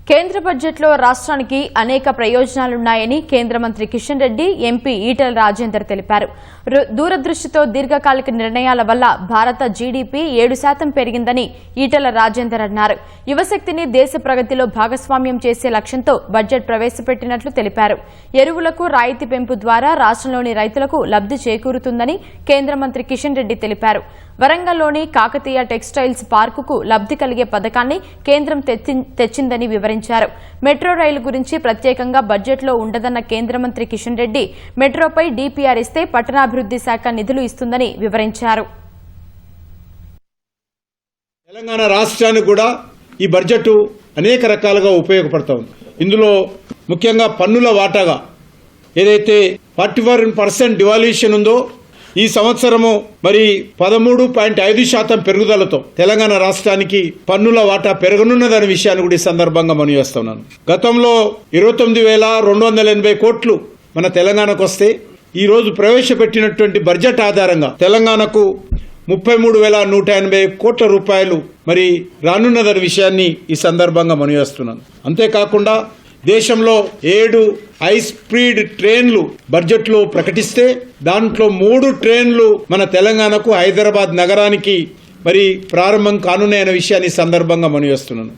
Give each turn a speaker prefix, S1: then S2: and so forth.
S1: కేంద్ర బడ్జెట్లో రాష్ట్రానికి అనేక ప్రయోజనాలున్నాయని కేంద్ర మంత్రి కిషన్ రెడ్డి, ఎంపీ ఈటెల రాజేందర్ తెలిపారు. దూరదృష్టితో దీర్ఘకాలిక నిర్ణయాల వల్ల భారత జీడీపీ 7% పెరిగిందని ఈటెల రాజేందర్ అన్నారు. యువశక్తిని దేశ ప్రగతిలో భాగస్వామ్యం చేసే లక్ష్యంతో బడ్జెట్ ప్రవేశపెట్టినట్లు తెలిపారు. ఎరువులకు రాయితీ పెంపు ద్వారా రాష్ట్రంలోని రైతులకు లబ్ది చేకూరుతుందని కేంద్ర మంత్రి కిషన్ రెడ్డి తెలిపారు. వరంగల్లోని కాకతీయ టెక్స్టైల్స్ పార్కుకు లబ్ది కలిగే పథకాన్ని కేంద్రం తెచ్చిందని వివరించారు. మెట్రో రైలు గురించి ప్రత్యేకంగా బడ్జెట్లో ఉండదన్న కేంద్ర మంత్రి కిషన్ రెడ్డి మెట్రోపై డీపీఆర్ ఇస్తే పట్టణాభివృద్ది శాఖ నిధులు ఇస్తుందని వివరించారు.
S2: తెలంగాణ రాష్ట్రానికి కూడా ఈ బడ్జెట్ అనేక రకాలుగా ఉపయోగపడుతుంది. ఇందులో ముఖ్యంగా పన్నుల వాటాగా ఏదైతే 41% డివాల్యూషన్ ఉందో ఈ సంవత్సరము మరి 13.5% పెరుగుదలతో తెలంగాణ రాష్ట్రానికి పన్నుల వాటా పెరగనున్నదనే విషయాన్ని కూడా ఈ సందర్భంగా మనవిస్తున్నాను. గతంలో 29,280 కోట్లు మన తెలంగాణకు వస్తే ఈ రోజు ప్రవేశపెట్టినటువంటి బడ్జెట్ ఆధారంగా తెలంగాణకు 33,180 కోట్ల రూపాయలు మరి రానున్నదనే విషయాన్ని ఈ సందర్భంగా మనవిస్తున్నాను. అంతేకాకుండా దేశంలో 7 హై స్పీడ్ ట్రైన్లు బడ్జెట్ లో ప్రకటిస్తే దాంట్లో 3 ట్రైన్లు మన తెలంగాణకు హైదరాబాద్ నగరానికి మరి ప్రారంభం కానున్నాయన్న విషయాన్ని సందర్భంగా మనవిస్తున్నాను.